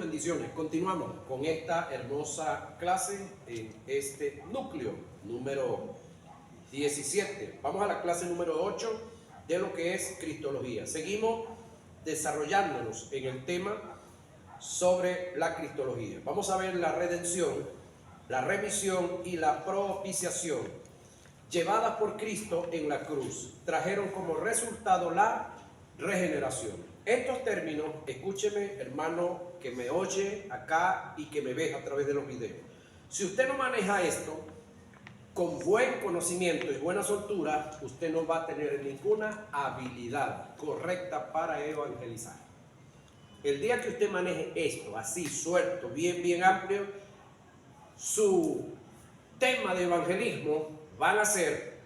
bendiciones. Continuamos con esta hermosa clase en este núcleo número 17. Vamos a la clase número 8 de lo que es Cristología. Seguimos desarrollándonos en el tema sobre la Cristología. Vamos a ver la redención, la remisión y la propiciación llevadas por Cristo en la cruz. Trajeron como resultado la regeneración. Estos términos, escúcheme, hermano, que me oye acá y que me ve a través de los videos. Si usted no maneja esto con buen conocimiento y buena soltura, usted no va a tener ninguna habilidad correcta para evangelizar. El día que usted maneje esto así, suelto, bien amplio, su tema de evangelismo van a ser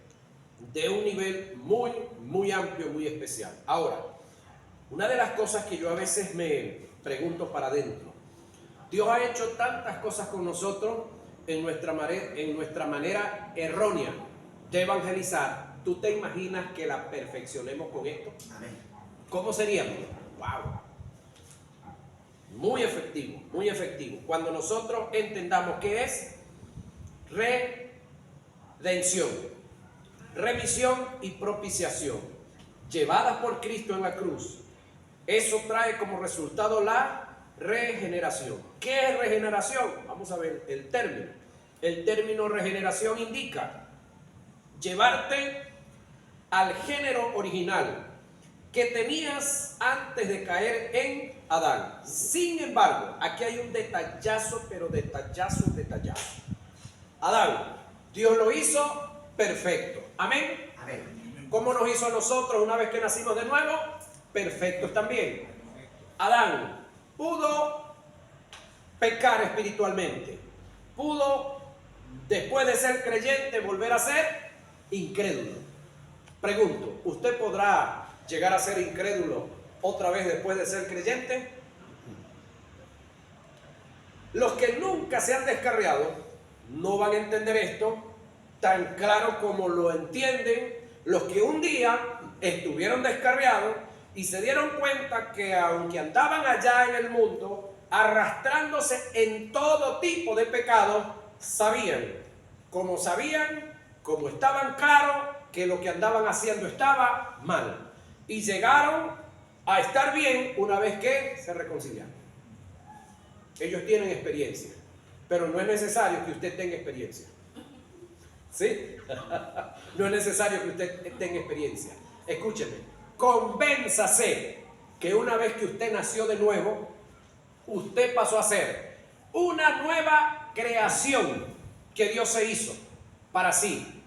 de un nivel muy amplio, muy especial. Ahora, una de las cosas que yo a veces me pregunto para adentro, Dios ha hecho tantas cosas con nosotros en nuestra manera errónea de evangelizar. ¿Tú te imaginas que la perfeccionemos con esto? Amén. ¿Cómo seríamos? ¡Wow! Muy efectivo, muy efectivo. Cuando nosotros entendamos qué es redención, remisión y propiciación, llevadas por Cristo en la cruz, eso trae como resultado la regeneración. ¿Qué es regeneración? Vamos a ver el término. El término regeneración indica llevarte al género original que tenías antes de caer en Adán. Sin embargo, aquí hay un detallazo, pero detallazo. Adán, Dios lo hizo perfecto. Amén. Amén. ¿Cómo nos hizo a nosotros una vez que nacimos de nuevo? Perfectos también. Adán pudo pecar espiritualmente. Pudo, después de ser creyente, volver a ser incrédulo. Pregunto, ¿usted podrá llegar a ser incrédulo otra vez después de ser creyente? Los que nunca se han descarriado no van a entender esto tan claro como lo entienden los que un día estuvieron descarriados y se dieron cuenta que aunque andaban allá en el mundo arrastrándose en todo tipo de pecados, sabían, como estaban claros que lo que andaban haciendo estaba mal, y llegaron a estar bien una vez que se reconciliaron. Ellos tienen experiencia, pero no es necesario que usted tenga experiencia. ¿Sí? No es necesario que usted tenga experiencia. Escúcheme, convénzase que una vez que usted nació de nuevo, usted pasó a ser una nueva creación que Dios se hizo para sí,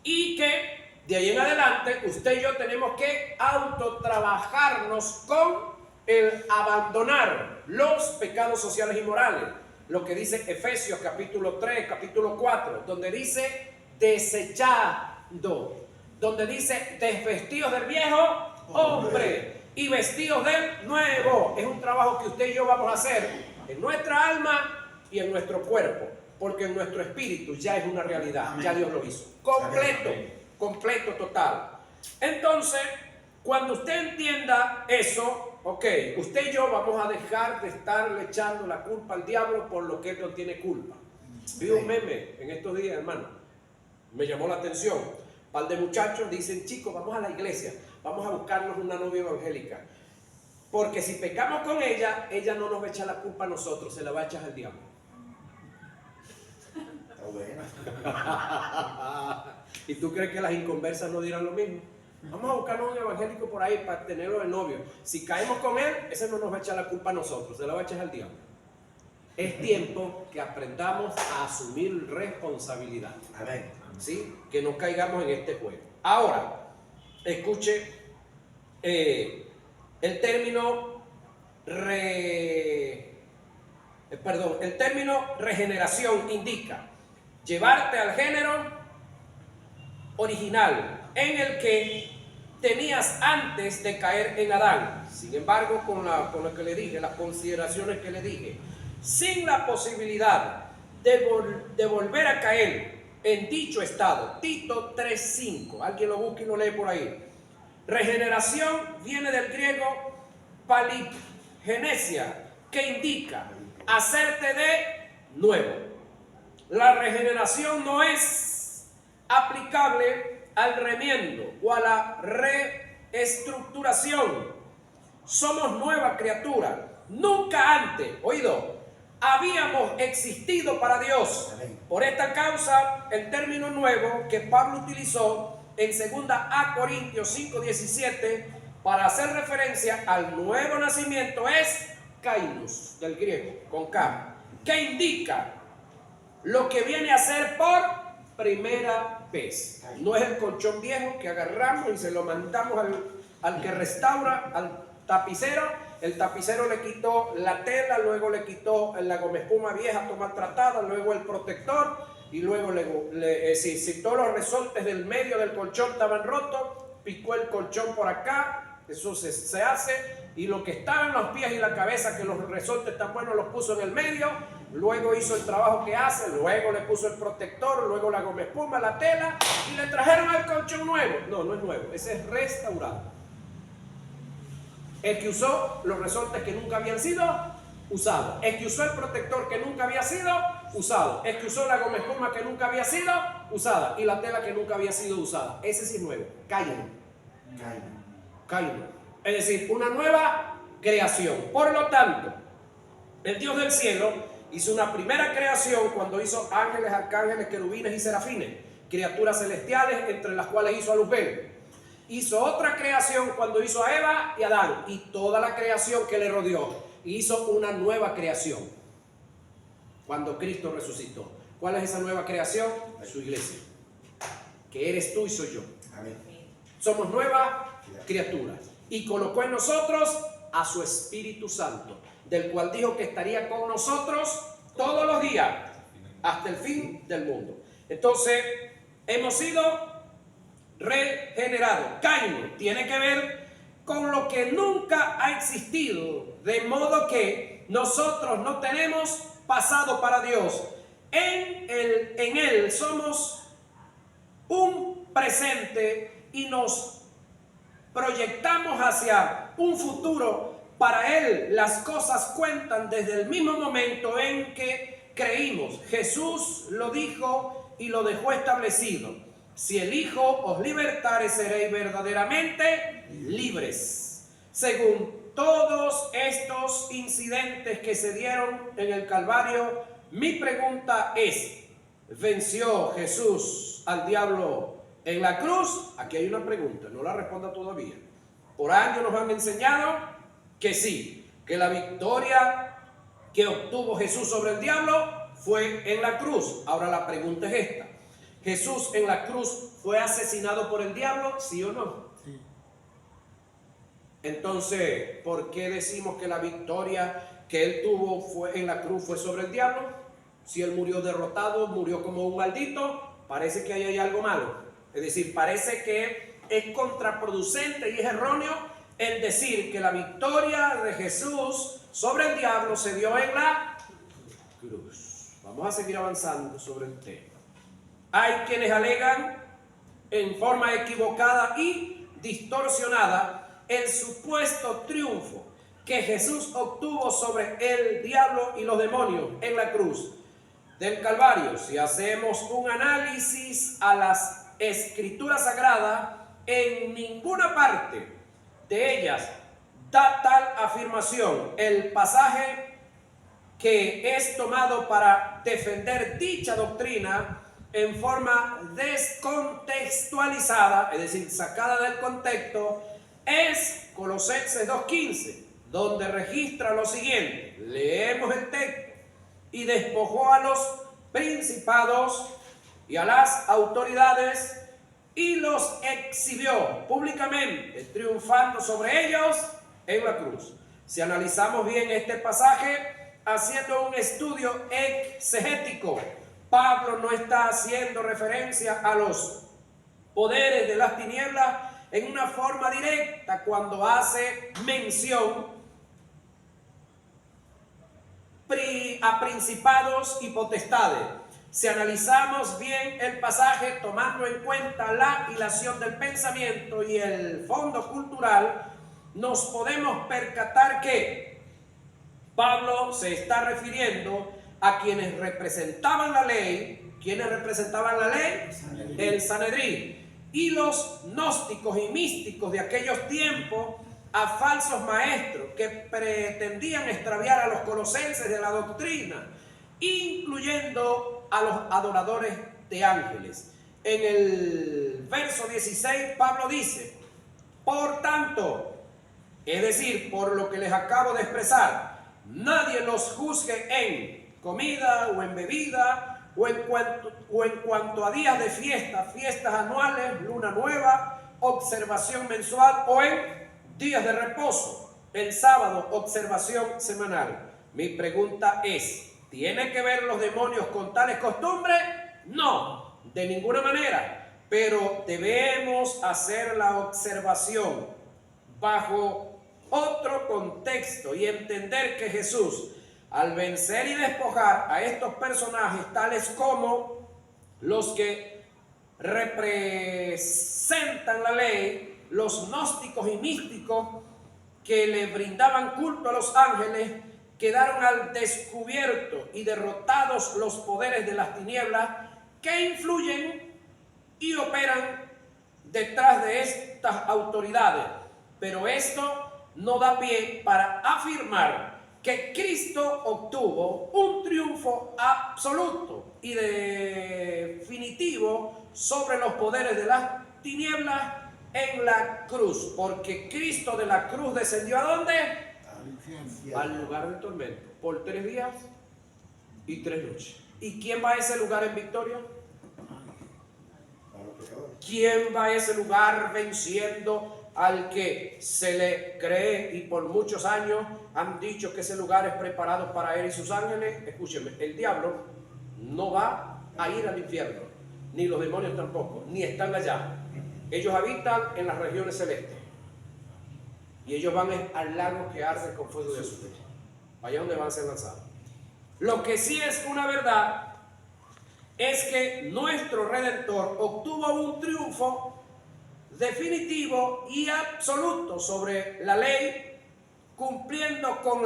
y que de ahí en adelante usted y yo tenemos que autotrabajarnos con el abandonar los pecados sociales y morales, lo que dice Efesios capítulo 3, capítulo 4, donde dice desechando, donde dice desvestidos del viejo hombre y vestidos del nuevo. Es un trabajo que usted y yo vamos a hacer en nuestra alma y en nuestro cuerpo, porque en nuestro espíritu ya es una realidad. Amén. Ya Dios lo hizo completo, total. Entonces, cuando usted entienda eso, ok, usted y yo vamos a dejar de estarle echando la culpa al diablo por lo que él no tiene culpa. Vi un meme en estos días, hermano, me llamó la atención. Un par de muchachos dicen, chicos, vamos a la iglesia, vamos a buscarnos una novia evangélica, porque si pecamos con ella, ella no nos va a echar la culpa a nosotros, se la va a echar al diablo. Está bueno. ¿Y tú crees que las inconversas no dirán lo mismo? Vamos a buscarnos un evangélico por ahí para tenerlo de novio. Si caemos con él, ese no nos va a echar la culpa a nosotros, se la va a echar al diablo. Es tiempo que aprendamos a asumir responsabilidad. Amén. ¿Sí? Que no caigamos en este juego. Ahora, escuche, el término regeneración indica llevarte al género original en el que tenías antes de caer en Adán. Sin embargo, con lo que le dije, las consideraciones que le dije, sin la posibilidad de volver a caer en dicho estado. Tito 3:5, alguien lo busca y lo lee por ahí. Regeneración viene del griego paligenesia, que indica hacerte de nuevo. La regeneración no es aplicable al remiendo o a la reestructuración. Somos nueva criatura. Nunca antes, oído, habíamos existido para Dios. Por esta causa, el término nuevo que Pablo utilizó en 2 Corintios 5:17 para hacer referencia al nuevo nacimiento es kainos, del griego, con K, que indica lo que viene a ser por primera vez. No es el colchón viejo que agarramos y se lo mandamos al que restaura, al tapicero. El tapicero le quitó la tela, luego le quitó la goma espuma vieja, maltratada, luego el protector, y luego si todos los resortes del medio del colchón estaban rotos, picó el colchón por acá. Eso se hace, y lo que estaba en los pies y la cabeza, que los resortes tan buenos, los puso en el medio. Luego hizo el trabajo que hace, luego le puso el protector, luego la goma espuma, la tela, y le trajeron el colchón nuevo. No, no es nuevo, ese es restaurado. El que usó los resortes que nunca habían sido usados, el que usó el protector que nunca había sido usado, el que usó la goma espuma que nunca había sido usada, y la tela que nunca había sido usada. Ese sí es nuevo, Caín. Es decir, una nueva creación. Por lo tanto, el Dios del cielo hizo una primera creación cuando hizo ángeles, arcángeles, querubines y serafines, criaturas celestiales, entre las cuales hizo a Luzbel. Hizo otra creación cuando hizo a Eva y a Adán y toda la creación que le rodeó. Hizo una nueva creación cuando Cristo resucitó. ¿Cuál es esa nueva creación? Su iglesia, que eres tú y soy yo. Amén. Somos nuevas criaturas, y colocó en nosotros a su Espíritu Santo, del cual dijo que estaría con nosotros todos los días hasta el fin del mundo. Entonces hemos sido regenerados. Caín tiene que ver con lo que nunca ha existido, de modo que nosotros no tenemos pasado para Dios. En él somos un presente y nos proyectamos hacia un futuro. Para Él las cosas cuentan desde el mismo momento en que creímos. Jesús lo dijo y lo dejó establecido: si el Hijo os libertare, seréis verdaderamente libres. Según todos estos incidentes que se dieron en el Calvario, mi pregunta es: ¿venció Jesús al diablo en la cruz? Aquí hay una pregunta, no la responda todavía. Por años nos han enseñado que sí, que la victoria que obtuvo Jesús sobre el diablo fue en la cruz. Ahora la pregunta es esta: ¿Jesús en la cruz fue asesinado por el diablo, sí o no? Sí. Entonces, ¿por qué decimos que la victoria que él tuvo en la cruz fue sobre el diablo? Si él murió derrotado, murió como un maldito, parece que ahí hay algo malo. Es decir, parece que es contraproducente y es erróneo el decir que la victoria de Jesús sobre el diablo se dio en la cruz. Vamos a seguir avanzando sobre el tema. Hay quienes alegan en forma equivocada y distorsionada el supuesto triunfo que Jesús obtuvo sobre el diablo y los demonios en la cruz del Calvario. Si hacemos un análisis a las Escrituras Sagradas, en ninguna parte de ellas da tal afirmación. El pasaje que es tomado para defender dicha doctrina en forma descontextualizada, es decir, sacada del contexto, es Colosenses 2:15, donde registra lo siguiente. Leemos el texto: y despojó a los principados y a las autoridades y los exhibió públicamente, triunfando sobre ellos en la cruz. Si analizamos bien este pasaje, haciendo un estudio exegético, Pablo no está haciendo referencia a los poderes de las tinieblas en una forma directa cuando hace mención a principados y potestades. Si analizamos bien el pasaje, tomando en cuenta la hilación del pensamiento y el fondo cultural, nos podemos percatar que Pablo se está refiriendo a quienes representaban la ley. ¿Quiénes representaban la ley? El Sanedrín. Y los gnósticos y místicos de aquellos tiempos, a falsos maestros que pretendían extraviar a los colosenses de la doctrina, incluyendo a los adoradores de ángeles. En el verso 16 Pablo dice: por tanto, es decir, por lo que les acabo de expresar, nadie los juzgue en comida o en bebida o en cuanto a días de fiesta, fiestas anuales, luna nueva, observación mensual o en días de reposo, el sábado, observación semanal. Mi pregunta es: ¿tiene que ver los demonios con tales costumbres? No, de ninguna manera, pero debemos hacer la observación bajo otro contexto y entender que Jesús, al vencer y despojar a estos personajes tales como los que representan la ley, los gnósticos y místicos que le brindaban culto a los ángeles, quedaron al descubierto y derrotados los poderes de las tinieblas que influyen y operan detrás de estas autoridades. Pero esto no da pie para afirmar que Cristo obtuvo un triunfo absoluto y definitivo sobre los poderes de las tinieblas en la cruz, porque Cristo de la cruz descendió ¿a dónde? Al lugar del tormento, por 3 días y 3 noches. ¿Y quién va a ese lugar en victoria? ¿Quién va a ese lugar venciendo al que se le cree y por muchos años han dicho que ese lugar es preparado para él y sus ángeles? Escúcheme, el diablo no va a ir al infierno, ni los demonios tampoco, ni están allá. Ellos habitan en las regiones celestes y ellos van al lago que arde con fuego de azufre, allá donde van a ser lanzados. Lo que sí es una verdad es que nuestro Redentor obtuvo un triunfo definitivo y absoluto sobre la ley, cumpliendo con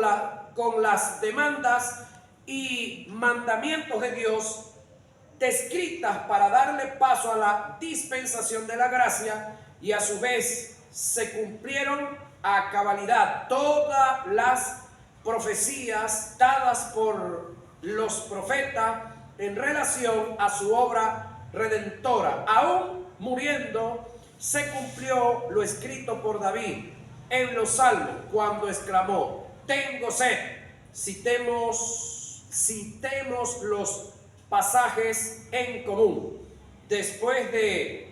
las demandas y mandamientos de Dios descritas para darle paso a la dispensación de la gracia, y a su vez se cumplieron a cabalidad todas las profecías dadas por los profetas en relación a su obra redentora. Aún muriendo, se cumplió lo escrito por David en los Salmos cuando exclamó: tengo sed. Citemos los pasajes en común. Después de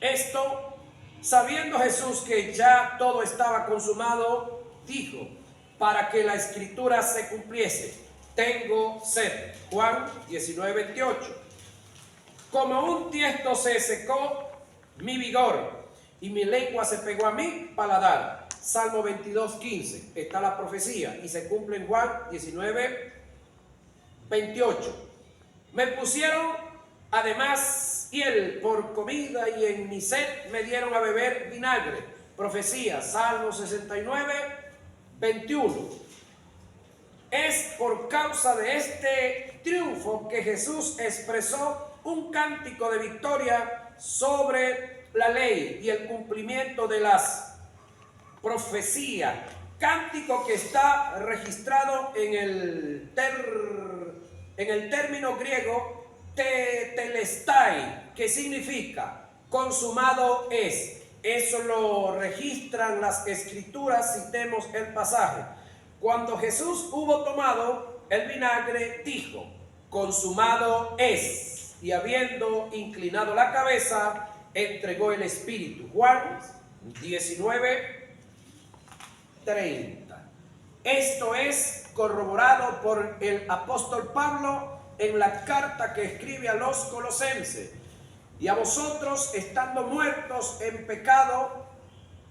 esto, sabiendo Jesús que ya todo estaba consumado, dijo, para que la escritura se cumpliese: tengo sed. Juan 19:28. Como un tiesto se secó mi vigor y mi lengua se pegó a mi paladar. Salmo 22:15. Está la profecía y se cumple en Juan 19:28. Me pusieron además hiel por comida y en mi sed me dieron a beber vinagre. Profecía, Salmo 69:21. Es por causa de este triunfo que Jesús expresó un cántico de victoria sobre la ley y el cumplimiento de las profecías. Cántico que está registrado en el término griego tetelestai, que significa consumado es. Eso lo registran las escrituras. Citemos el pasaje. Cuando Jesús hubo tomado el vinagre, dijo: consumado es. Y habiendo inclinado la cabeza, entregó el espíritu. Juan 19:30. Esto es corroborado por el apóstol Pablo en la carta que escribe a los colosenses. Y a vosotros, estando muertos en pecado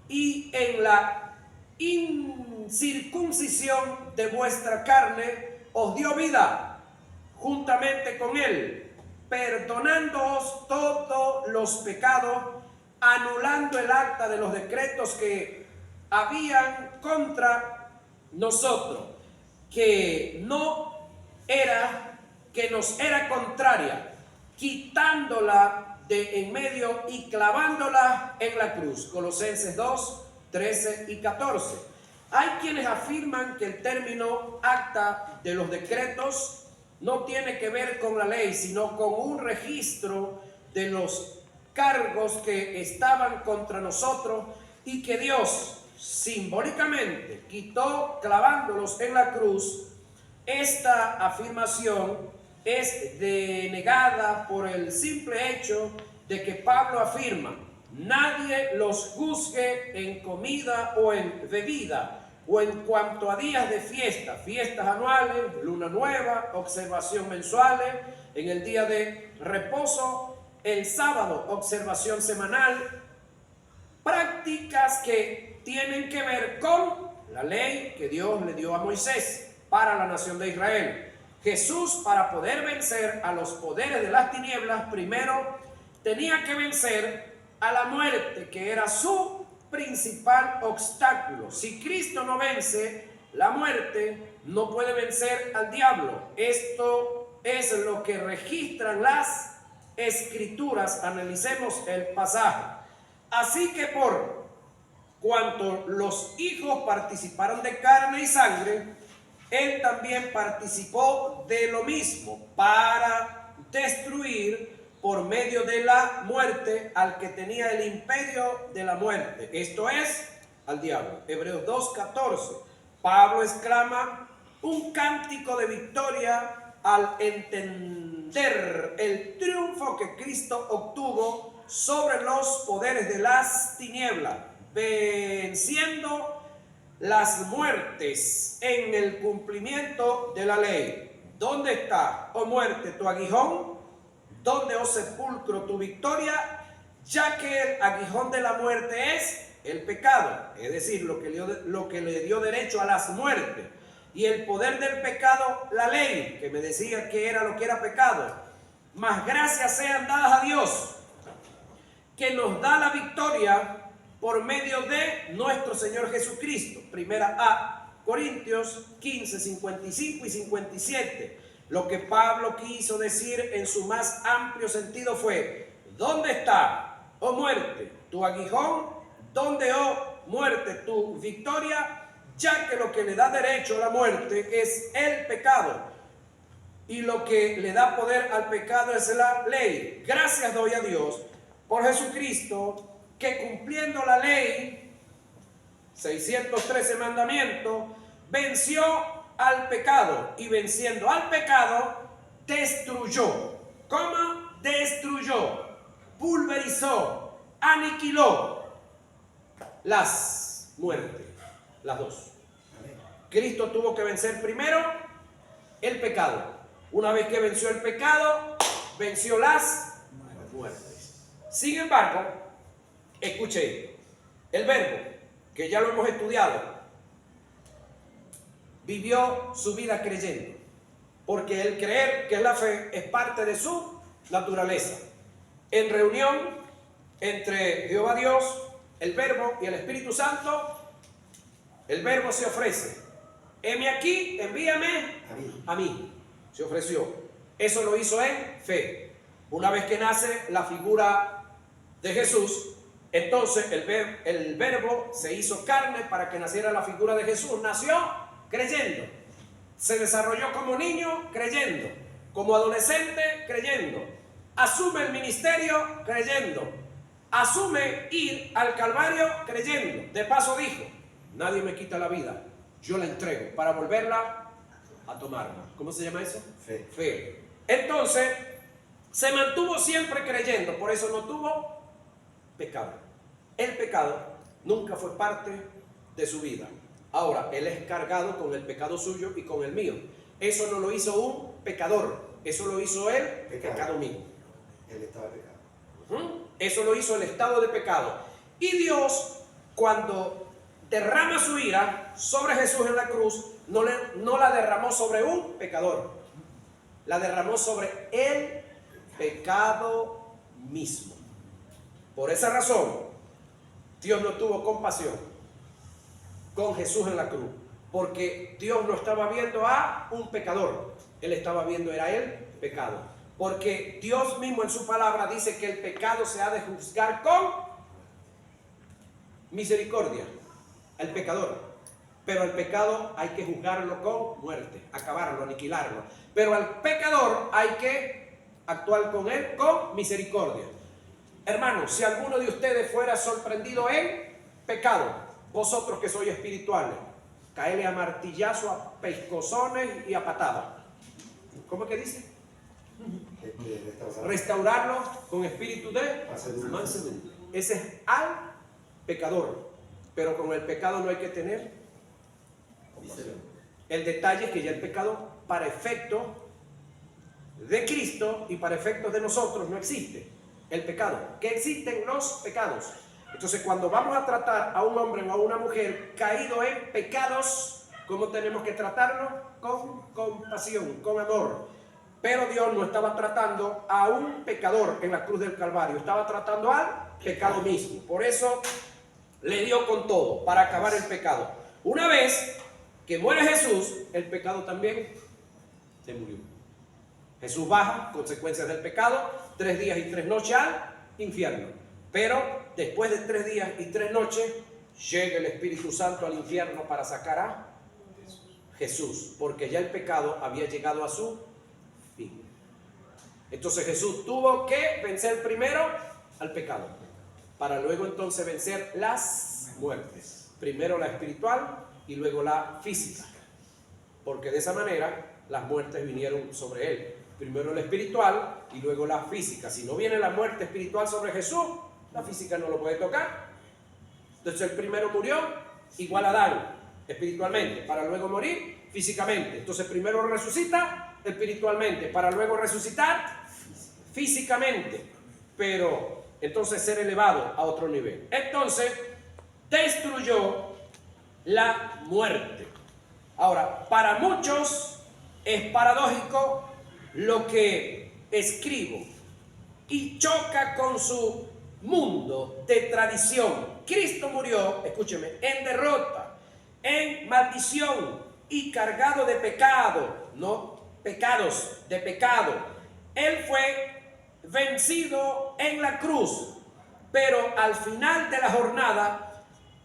y en la incircuncisión de vuestra carne, os dio vida juntamente con él, perdonándoos todos los pecados, anulando el acta de los decretos que habían contra nosotros, que nos era contraria, quitándola de en medio y clavándola en la cruz. Colosenses 2, 13 y 14. Hay quienes afirman que el término acta de los decretos no tiene que ver con la ley, sino con un registro de los cargos que estaban contra nosotros y que Dios simbólicamente quitó clavándolos en la cruz. Esta afirmación es denegada por el simple hecho de que Pablo afirma: nadie los juzgue en comida o en bebida, o en cuanto a días de fiesta, fiestas anuales, luna nueva, observación mensuales, en el día de reposo, el sábado, observación semanal, prácticas que tienen que ver con la ley que Dios le dio a Moisés para la nación de Israel. Jesús, para poder vencer a los poderes de las tinieblas, primero tenía que vencer a la muerte, que era su principal obstáculo. Si Cristo no vence la muerte, no puede vencer al diablo. Esto es lo que registran las Escrituras. Analicemos el pasaje. Así que por cuanto los hijos participaron de carne y sangre, él también participó de lo mismo, para destruir por medio de la muerte al que tenía el imperio de la muerte, esto es, al diablo. Hebreos 2:14. Pablo exclama un cántico de victoria al entender el triunfo que Cristo obtuvo sobre los poderes de las tinieblas, venciendo las muertes en el cumplimiento de la ley. ¿Dónde está, oh muerte, tu aguijón? ¿Dónde, oh sepulcro, tu victoria? Ya que el aguijón de la muerte es el pecado, es decir, lo que le dio derecho a las muertes, y el poder del pecado, la ley, que me decía que era lo que era pecado. Mas gracias sean dadas a Dios, que nos da la victoria por medio de nuestro Señor Jesucristo. Primera a Corintios 15, 55 y 57. Lo que Pablo quiso decir en su más amplio sentido fue: ¿dónde está, oh muerte, tu aguijón? ¿Dónde, oh muerte, tu victoria? Ya que lo que le da derecho a la muerte es el pecado, y lo que le da poder al pecado es la ley. Gracias doy a Dios por Jesucristo, que cumpliendo la ley, 613 mandamientos, venció al pecado, y venciendo al pecado, destruyó. ¿Cómo? Destruyó, pulverizó, aniquiló las muertes, las dos. Cristo tuvo que vencer primero el pecado. Una vez que venció el pecado, venció las muertes. Sin embargo, escuché, el verbo, que ya lo hemos estudiado, vivió su vida creyendo, porque el creer, que es la fe, es parte de su naturaleza. En reunión entre Jehová Dios, el verbo y el Espíritu Santo, el verbo se ofrece: heme aquí, envíame a mí. Se ofreció. Eso lo hizo en fe. Una vez que nace la figura de Jesús, entonces el verbo se hizo carne para que naciera la figura de Jesús. Nació creyendo. Se desarrolló como niño creyendo. Como adolescente creyendo. Asume el ministerio creyendo. Asume ir al Calvario creyendo. De paso dijo: nadie me quita la vida, yo la entrego para volverla a tomar. ¿Cómo se llama eso? Fe. Fe. Entonces se mantuvo siempre creyendo, por eso no tuvo pecado. El pecado nunca fue parte de su vida. Ahora, él es cargado con el pecado suyo y con el mío. Eso no lo hizo un pecador, eso lo hizo el pecado mío. El estado de pecado. Eso lo hizo el estado de pecado. Y Dios, cuando derrama su ira sobre Jesús en la cruz, no la derramó sobre un pecador, la derramó sobre el pecado mismo. Por esa razón, Dios no tuvo compasión con Jesús en la cruz, Porque Dios no estaba viendo a un pecador, Él estaba viendo era el pecado. Porque Dios mismo en su palabra dice que el pecado se ha de juzgar con misericordia al pecador. Pero al pecado hay que juzgarlo con muerte, acabarlo, aniquilarlo. Pero al pecador hay que actuar con él con misericordia. Hermanos, si alguno de ustedes fuera sorprendido en pecado, vosotros que sois espirituales, caerle a martillazo, a pescozones y a patadas. ¿Cómo es que dice? Restaurarlo con espíritu de mansedumbre. Ese es al pecador. Pero con el pecado no hay que tener. El detalle es que ya el pecado, para efectos de Cristo y para efectos de nosotros, no existe. El pecado, que existen los pecados. Entonces, cuando vamos a tratar a un hombre o a una mujer caído en pecados, ¿cómo tenemos que tratarlo? Con compasión, con amor. Pero Dios no estaba tratando a un pecador en la cruz del Calvario, estaba tratando al pecado mismo. Por eso le dio con todo, para acabar el pecado. Una vez que muere Jesús, el pecado también se murió. Jesús baja, consecuencias del pecado, 3 días y 3 noches al infierno. Pero después de 3 días y 3 noches, llega el Espíritu Santo al infierno para sacar a Jesús, porque ya el pecado había llegado a su fin. Entonces Jesús tuvo que vencer primero al pecado, para luego entonces vencer las muertes. Primero la espiritual y luego la física, porque de esa manera las muertes vinieron sobre él. Primero la espiritual y luego la física. Si no viene la muerte espiritual sobre Jesús, la física no lo puede tocar. Entonces el primero murió igual a Adán espiritualmente, para luego morir físicamente. Entonces primero resucita espiritualmente, para luego resucitar físicamente, pero entonces ser elevado a otro nivel. Entonces destruyó la muerte. Ahora, para muchos es paradójico lo que escribo y choca con su mundo de tradición. Cristo murió, escúcheme, en derrota, en maldición y cargado de pecado, no pecados, de pecado. Él fue vencido en la cruz, pero al final de la jornada,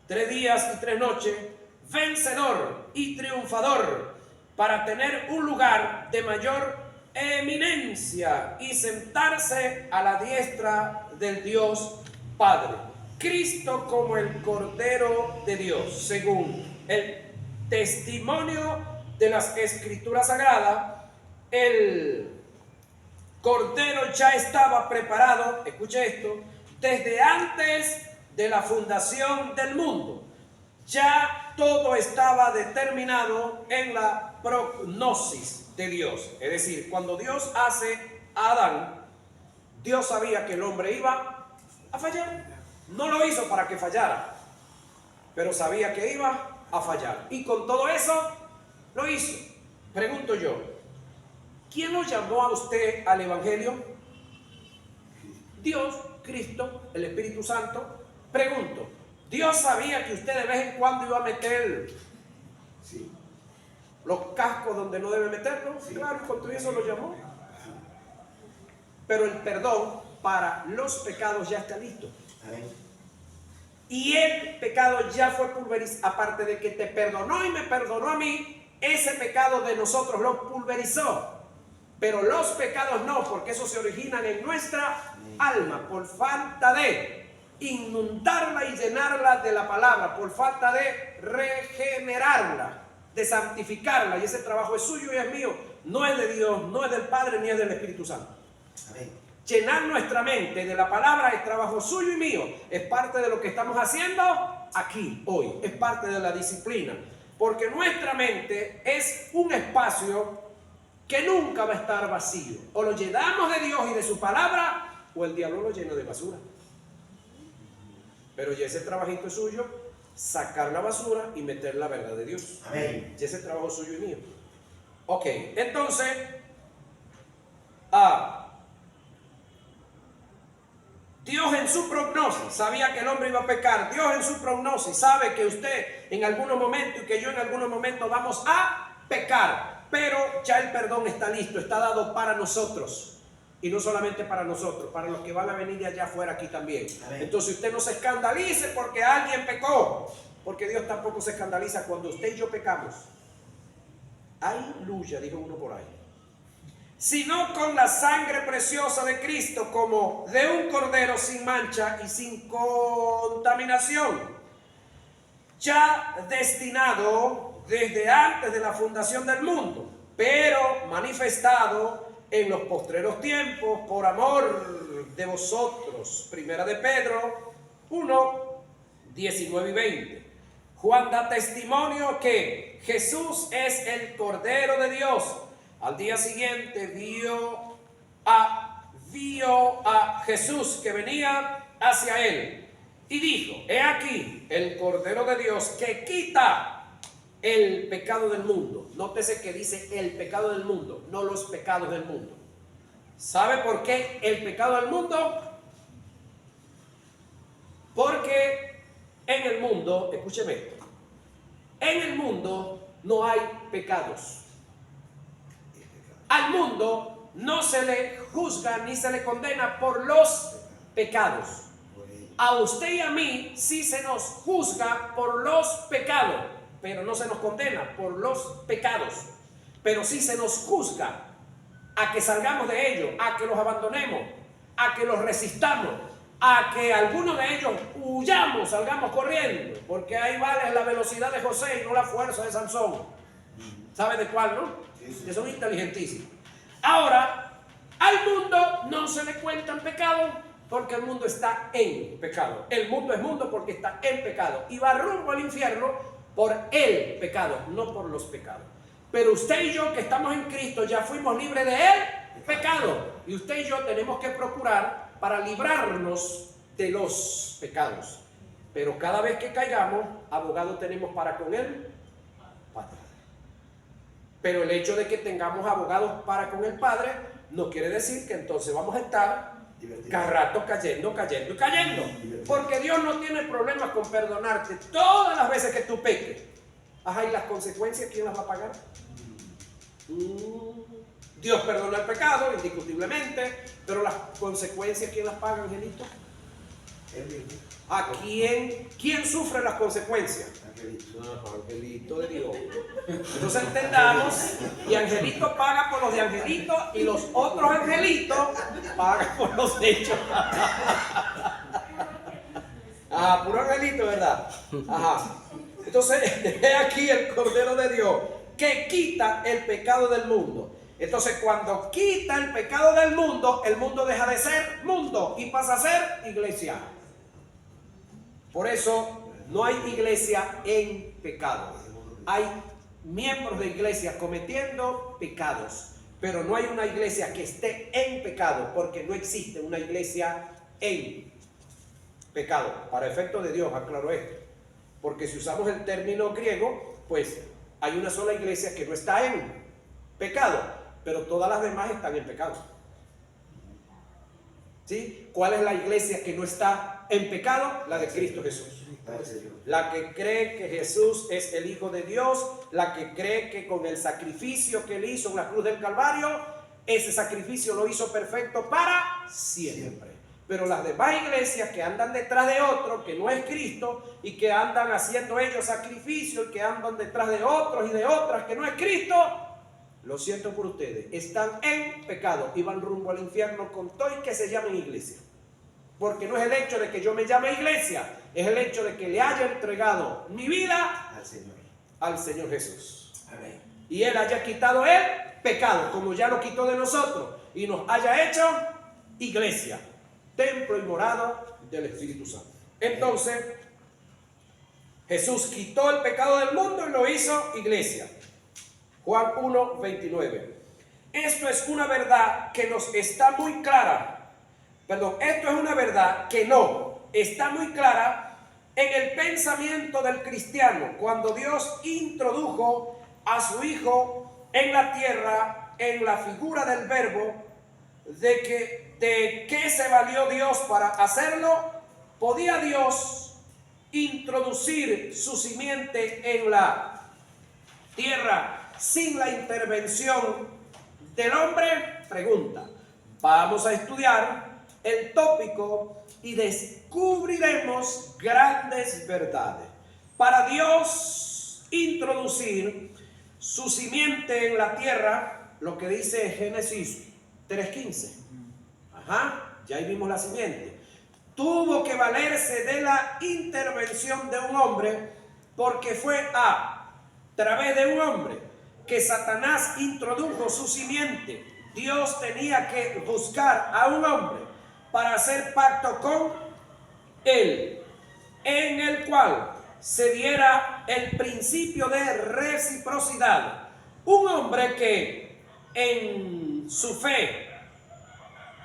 3 días y 3 noches, vencedor y triunfador, para tener un lugar de mayor eminencia y sentarse a la diestra del Dios Padre. Cristo como el Cordero de Dios, según el testimonio de las Escrituras Sagradas, el Cordero ya estaba preparado, escuche esto, desde antes de la fundación del mundo. Ya todo estaba determinado en la prognosis de Dios. Es decir, cuando Dios hace a Adán, Dios sabía que el hombre iba a fallar. No lo hizo para que fallara, pero sabía que iba a fallar. Y con todo eso, lo hizo. Pregunto yo, ¿quién lo llamó a usted al Evangelio? Dios, Cristo, el Espíritu Santo. Pregunto, ¿Dios sabía que usted de vez en cuando iba a meter los cascos donde no debe meterlos? Sí. Claro, con todo eso lo llamó. Pero el perdón para los pecados ya está listo. Amén. Y el pecado ya fue pulverizado. Aparte de que te perdonó y me perdonó a mí, ese pecado de nosotros lo pulverizó. Pero los pecados no, porque esos se originan en nuestra alma por falta de inundarla y llenarla de la palabra, por falta de regenerarla, de santificarla. Y ese trabajo es suyo y es mío. No es de Dios, no es del Padre ni es del Espíritu Santo. Amén. Llenar nuestra mente de la palabra es trabajo suyo y mío. Es parte de lo que estamos haciendo aquí, hoy. Es parte de la disciplina. Porque nuestra mente es un espacio que nunca va a estar vacío. O lo llenamos de Dios y de su palabra, o el diablo lo llena de basura. Pero ya ese trabajito es suyo, sacar la basura y meter la verdad de Dios. Amén. Ya ese trabajo es suyo y mío. Ok, entonces, Dios Dios en su prognosis sabía que el hombre iba a pecar. Dios en su prognosis sabe que usted en algún momento y que yo en algún momento vamos a pecar. Pero ya el perdón está listo, está dado para nosotros. Y no solamente para nosotros, para los que van a venir de allá afuera aquí también. Amén. Entonces usted no se escandalice porque alguien pecó. Porque Dios tampoco se escandaliza cuando usted y yo pecamos. Aleluya, dijo uno por ahí. Sino con la sangre preciosa de Cristo, como de un cordero sin mancha y sin contaminación, ya destinado desde antes de la fundación del mundo, pero manifestado en los postreros tiempos por amor de vosotros. Primera de Pedro 1, 19 y 20. Juan da testimonio que Jesús es el Cordero de Dios. Al día siguiente vio a Jesús que venía hacia él y dijo: he aquí el Cordero de Dios que quita el pecado del mundo. Nótese que dice el pecado del mundo, no los pecados del mundo. ¿Sabe por qué el pecado del mundo? Porque en el mundo, escúcheme esto, en el mundo no hay pecados. Al mundo no se le juzga ni se le condena por los pecados. A usted y a mí sí se nos juzga por los pecados, pero no se nos condena por los pecados. Pero sí se nos juzga a que salgamos de ellos, a que los abandonemos, a que los resistamos, a que algunos de ellos huyamos, salgamos corriendo, porque ahí vale la velocidad de José y no la fuerza de Sansón. ¿Sabe de cuál, no? Que son inteligentísimos. Ahora, al mundo no se le cuentan pecados porque el mundo está en pecado. El mundo es mundo porque está en pecado y va rumbo al infierno por el pecado, no por los pecados. Pero usted y yo que estamos en Cristo ya fuimos libres de el pecado. Y usted y yo tenemos que procurar para librarnos de los pecados. Pero cada vez que caigamos, abogado tenemos para con él, Padre. Pero el hecho de que tengamos abogados para con el Padre no quiere decir que entonces vamos a estar cada rato cayendo. Porque Dios no tiene problemas con perdonarte todas las veces que tú peques. Ajá, ¿y las consecuencias quién las va a pagar? Dios perdona el pecado, indiscutiblemente, pero las consecuencias ¿quién las paga, Angelito? ¿A quién sufre las consecuencias? Angelito de Dios. Entonces entendamos, y Angelito paga por los de Angelito y los otros angelitos pagan por los hechos. Ah, puro Angelito, ¿verdad? Ajá. Entonces, he aquí el Cordero de Dios que quita el pecado del mundo. Entonces, cuando quita el pecado del mundo, el mundo deja de ser mundo y pasa a ser iglesia. Por eso no hay iglesia en pecado. Hay miembros de iglesia cometiendo pecados, pero no hay una iglesia que esté en pecado, porque no existe una iglesia en pecado. Para efecto de Dios, aclaro esto. Porque si usamos el término griego, pues hay una sola iglesia que no está en pecado, pero todas las demás están en pecado. ¿Sí? ¿Cuál es la iglesia que no está en pecado? La de Cristo Jesús. La que cree que Jesús es el Hijo de Dios, la que cree que con el sacrificio que él hizo en la cruz del Calvario, ese sacrificio lo hizo perfecto para siempre. Pero las demás iglesias que andan detrás de otro, que no es Cristo, y que andan haciendo ellos sacrificios, y que andan detrás de otros y de otras que no es Cristo, lo siento por ustedes, están en pecado y van rumbo al infierno con todo y que se llamen iglesia. Porque no es el hecho de que yo me llame iglesia, es el hecho de que le haya entregado mi vida al Señor Jesús. Amén. Y Él haya quitado el pecado, como ya lo quitó de nosotros, y nos haya hecho iglesia, templo y morada del Espíritu Santo. Entonces, Jesús quitó el pecado del mundo y lo hizo iglesia. Juan 1, 29. Esto es una verdad que nos está muy clara. Esto es una verdad que no está muy clara en el pensamiento del cristiano. Cuando Dios introdujo a su Hijo en la tierra, en la figura del Verbo, de qué se valió Dios para hacerlo. ¿Podía Dios introducir su simiente en la tierra sin la intervención del hombre? Pregunta. Vamos a estudiar el tópico y descubriremos grandes verdades. Para Dios introducir su simiente en la tierra, lo que dice Génesis 3:15. Ya ahí vimos la simiente. Tuvo que valerse de la intervención de un hombre, porque fue a través de un hombre que Satanás introdujo su simiente. Dios tenía que buscar a un hombre para hacer pacto con él, en el cual se diera el principio de reciprocidad. Un hombre que en su fe,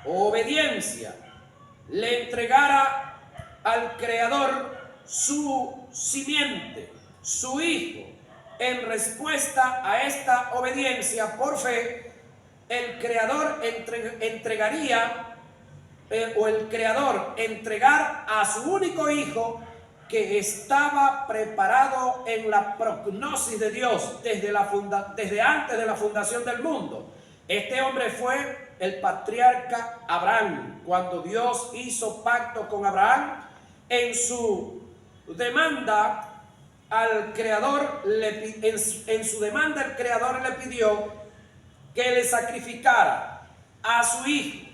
obediencia, le entregara al Creador su simiente, su hijo. En respuesta a esta obediencia por fe, el Creador entregaría el Creador entregar a su único hijo, que estaba preparado en la prognosis de Dios desde antes de la fundación del mundo. Este hombre fue el patriarca Abraham. Cuando Dios hizo pacto con Abraham, en su demanda al Creador en su demanda el Creador le pidió que le sacrificara a su hijo,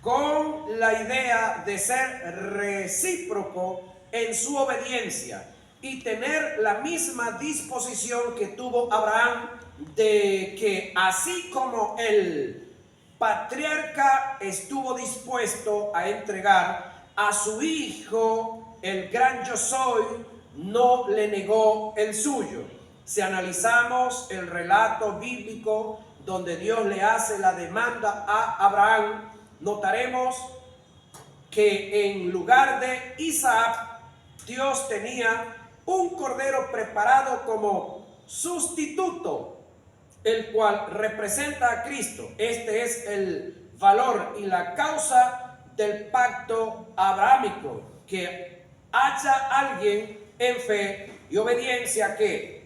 con la idea de ser recíproco en su obediencia y tener la misma disposición que tuvo Abraham, de que así como el patriarca estuvo dispuesto a entregar a su hijo, el gran yo soy no le negó el suyo. Si analizamos el relato bíblico donde Dios le hace la demanda a Abraham, notaremos que en lugar de Isaac, Dios tenía un cordero preparado como sustituto, el cual representa a Cristo. Este es el valor y la causa del pacto abrahámico, que haya alguien en fe y obediencia que,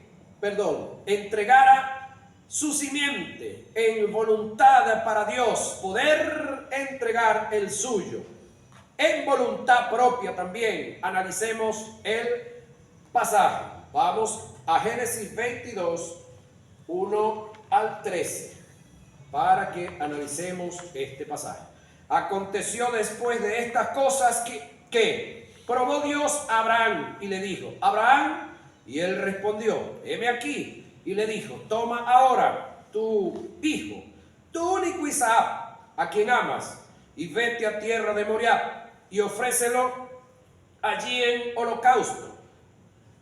entregara su simiente en voluntad para Dios, poder entregar el suyo en voluntad propia también. Analicemos el pasaje. Vamos a Génesis 22, 1 al 13, para que analicemos este pasaje. Aconteció después de estas cosas que probó Dios a Abraham y le dijo: Abraham, y él respondió: heme aquí. Y le dijo: toma ahora tu hijo, tu único Isaac, a quien amas, y vete a tierra de Moriah y ofrécelo allí en holocausto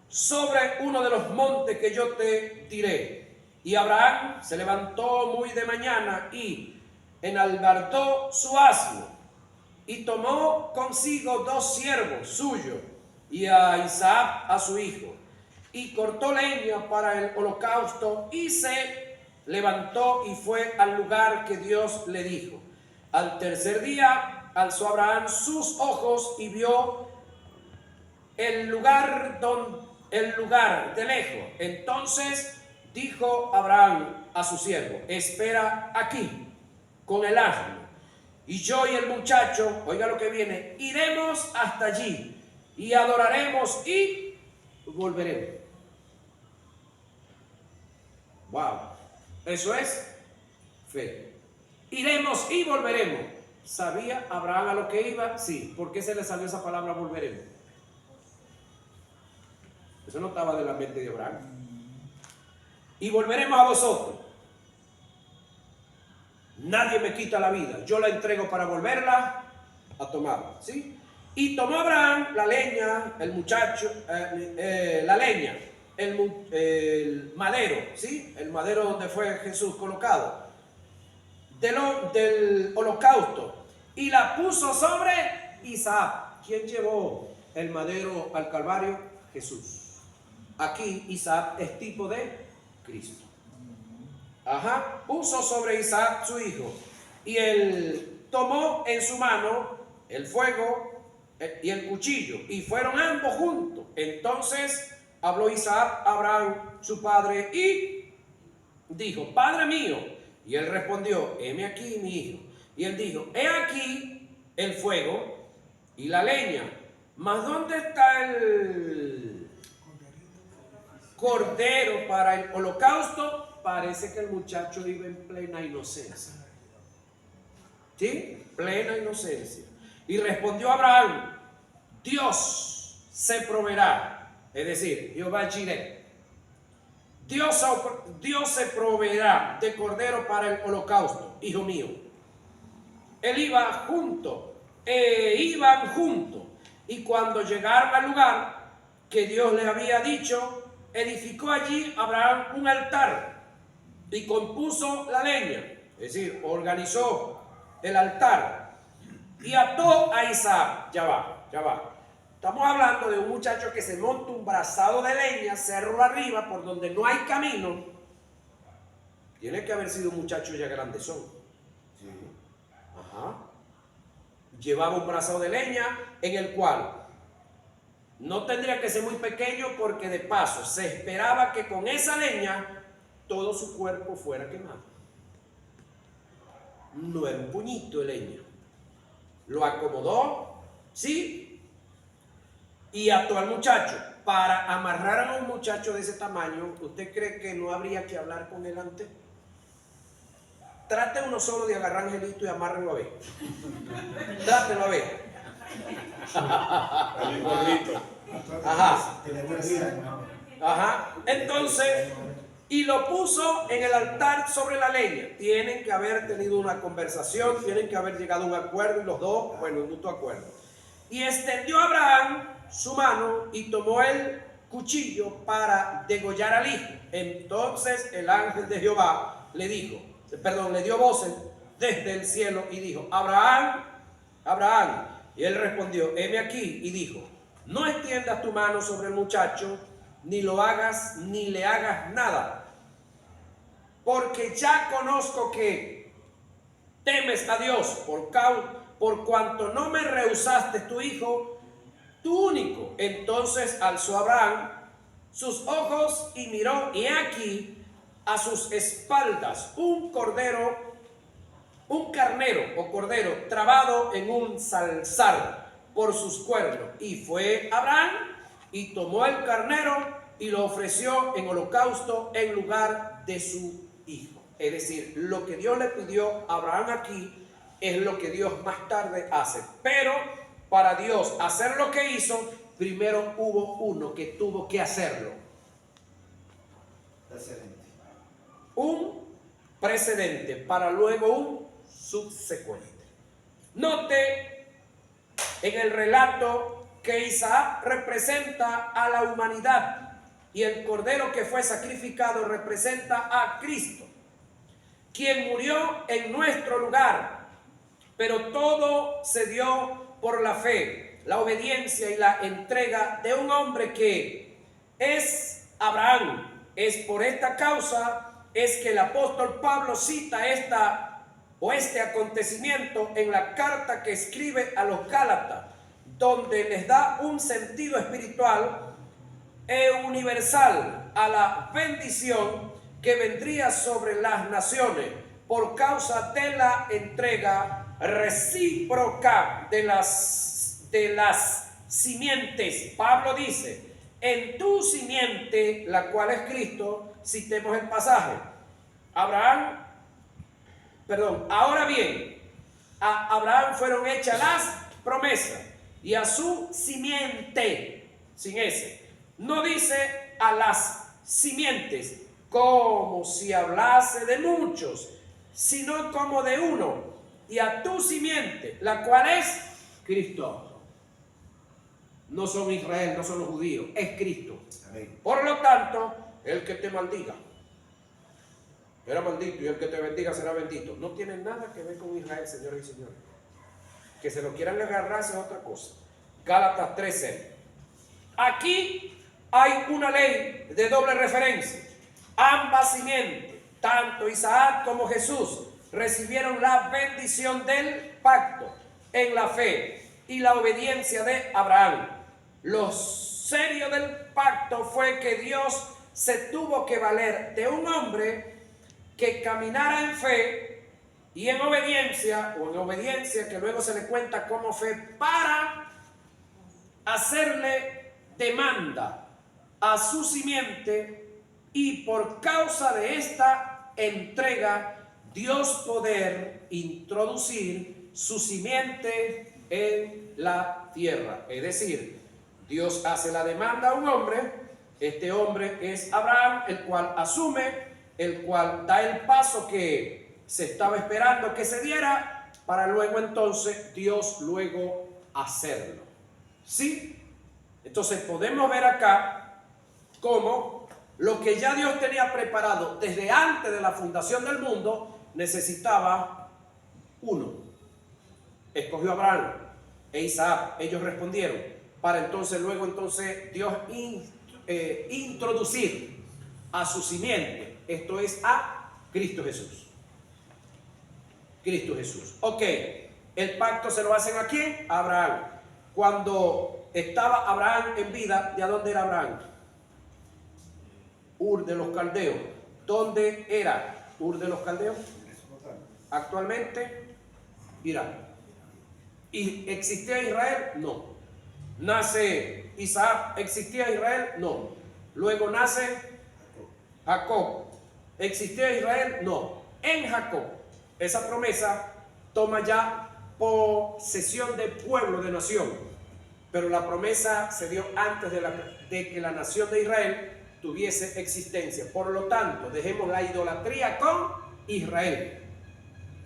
sobre uno de los montes que yo te diré. Y Abraham se levantó muy de mañana y enalbardó su asno y tomó consigo 2 siervos suyos y a Isaac a su hijo, y cortó leña para el holocausto y se levantó y fue al lugar que Dios le dijo. Al tercer día alzó Abraham sus ojos y vio el lugar de lejos. Entonces dijo Abraham a su siervo: espera aquí con el asno, y yo y el muchacho, oiga lo que viene, iremos hasta allí y adoraremos y volveremos. Wow, eso es fe. Iremos y volveremos. ¿Sabía Abraham a lo que iba? Sí. ¿Por qué se le salió esa palabra volveremos? Eso no estaba de la mente de Abraham. Y volveremos a vosotros. Nadie me quita la vida, yo la entrego para volverla a tomar, ¿sí? Y tomó Abraham la leña, el muchacho, la leña, el madero, ¿sí? El madero donde fue Jesús colocado, del holocausto, y la puso sobre Isaac. ¿Quién llevó el madero al Calvario? Jesús. Aquí Isaac es tipo de Cristo. Puso sobre Isaac su hijo, y el tomó en su mano el fuego y el cuchillo, y fueron ambos juntos. Entonces habló Isaac a Abraham, su padre, y dijo: Padre mío. Y él respondió: heme aquí, mi hijo. Y él dijo: he aquí el fuego y la leña, mas ¿dónde está el cordero para el holocausto? Parece que el muchacho iba en plena inocencia. ¿Sí? Plena inocencia. Y respondió Abraham: Dios se proveerá, es decir, Jehová Jireh, Dios se proveerá de cordero para el holocausto, hijo mío. Él iban juntos, y cuando llegaron al lugar que Dios le había dicho, edificó allí Abraham un altar y compuso la leña, es decir, organizó el altar y ató a Isaac. Ya va. Estamos hablando de un muchacho que se monta un brazado de leña, cerro arriba, por donde no hay camino. Tiene que haber sido un muchacho ya grandezón. Sí. Ajá. Llevaba un brazado de leña en el cual no tendría que ser muy pequeño, porque de paso se esperaba que con esa leña todo su cuerpo fuera quemado. No era un puñito de leña. Lo acomodó, ¿sí? Y ató al muchacho. Para amarrar a un muchacho de ese tamaño, ¿usted cree que no habría que hablar con él antes? Trate uno solo de agarrar a Angelito y amárrenlo a ver. Trátelo a ver. Ajá. Entonces, y lo puso en el altar sobre la leña. Tienen que haber tenido una conversación, tienen que haber llegado a un acuerdo, y los dos, bueno, un mutuo acuerdo. Y extendió Abraham su mano y tomó el cuchillo para degollar al hijo. Entonces el ángel de Jehová le dio voces desde el cielo y dijo: Abraham, Abraham. Y él respondió: heme aquí. Y dijo: no extiendas tu mano sobre el muchacho, ni lo hagas, ni le hagas nada, porque ya conozco que temes a Dios, por cuanto no me rehusaste tu hijo, tu único. Entonces alzó Abraham sus ojos y miró, y aquí a sus espaldas un carnero o cordero trabado en un zarzal por sus cuernos. Y fue Abraham y tomó el carnero y lo ofreció en holocausto en lugar de su hijo. Es decir, lo que Dios le pidió a Abraham aquí es lo que Dios más tarde hace. Pero para Dios hacer lo que hizo, primero hubo uno que tuvo que hacerlo. Un precedente para luego un subsecuente. Note en el relato que Isaac representa a la humanidad y el cordero que fue sacrificado representa a Cristo, quien murió en nuestro lugar. Pero todo se dio por la fe, la obediencia y la entrega de un hombre que es Abraham. Es por esta causa es que el apóstol Pablo cita este acontecimiento en la carta que escribe a los Gálatas, donde les da un sentido espiritual e universal a la bendición que vendría sobre las naciones por causa de la entrega recíproca de las simientes. Pablo dice: en tu simiente, la cual es Cristo. Citemos el pasaje. Ahora bien, a Abraham fueron hechas las promesas, y a su simiente, sin ese. No dice a las simientes como si hablase de muchos, sino como de uno, y a tu simiente, la cual es Cristo. No son Israel, no son los judíos, es Cristo. Amén. Por lo tanto, el que te maldiga será maldito, y el que te bendiga será bendito. No tiene nada que ver con Israel, señores y señores. Que se lo quieran agarrar es otra cosa. Gálatas 13. Aquí hay una ley de doble referencia. Ambas simientes, tanto Isaac como Jesús, recibieron la bendición del pacto en la fe y la obediencia de Abraham. Lo serio del pacto fue que Dios se tuvo que valer de un hombre que caminara en fe y en obediencia, o en obediencia que luego se le cuenta como fe, para hacerle demanda a su simiente, y por causa de esta entrega Dios poder introducir su simiente en la tierra. Es decir, Dios hace la demanda a un hombre, este hombre es Abraham, el cual asume, el cual da el paso que se estaba esperando que se diera, para luego entonces Dios luego hacerlo. ¿Sí? Entonces podemos ver acá cómo lo que ya Dios tenía preparado desde antes de la fundación del mundo necesitaba uno. Escogió a Abraham e Isaac, ellos respondieron, para entonces luego Dios introducir a su simiente, esto es a Cristo Jesús. Cristo Jesús. Ok, el pacto se lo hacen ¿a quién? A Abraham. Cuando estaba Abraham en vida, ¿de dónde era Abraham? Ur de los Caldeos. ¿Dónde era Ur de los Caldeos? Actualmente, Irán. ¿Y existía Israel? No. Nace Isaac, ¿existía Israel? No. Luego nace Jacob. ¿Existía Israel? No. En Jacob, esa promesa toma ya posesión de pueblo, de nación. Pero la promesa se dio antes de que la nación de Israel tuviese existencia. Por lo tanto, dejemos la idolatría con Israel.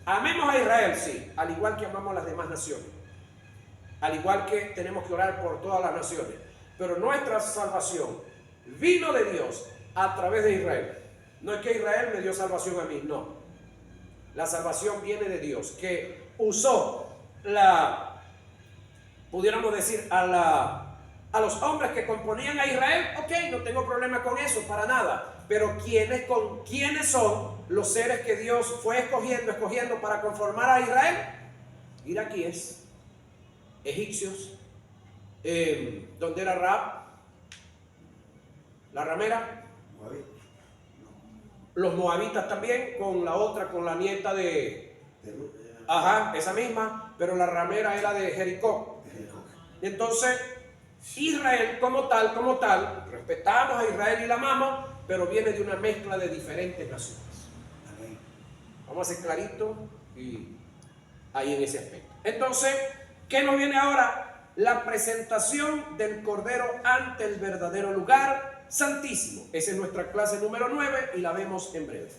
Amemos a Israel, sí, al igual que amamos a las demás naciones. Al igual que tenemos que orar por todas las naciones. Pero nuestra salvación vino de Dios a través de Israel. No es que Israel me dio salvación a mí, no. La salvación viene de Dios, que usó pudiéramos decir, a los hombres que componían a Israel. Ok, no tengo problema con eso, para nada. Pero ¿quiénes son los seres que Dios fue escogiendo para conformar a Israel? Iraquíes, egipcios, ¿dónde era Rahab? La ramera. Los moabitas también, con la nieta de... Ajá, esa misma, pero la ramera era de Jericó. Entonces, Israel como tal, respetamos a Israel y la amamos, pero viene de una mezcla de diferentes naciones. Vamos a ser claritos y ahí en ese aspecto. Entonces, ¿qué nos viene ahora? La presentación del Cordero ante el verdadero lugar santísimo. Esa es nuestra clase número 9 y la vemos en breve.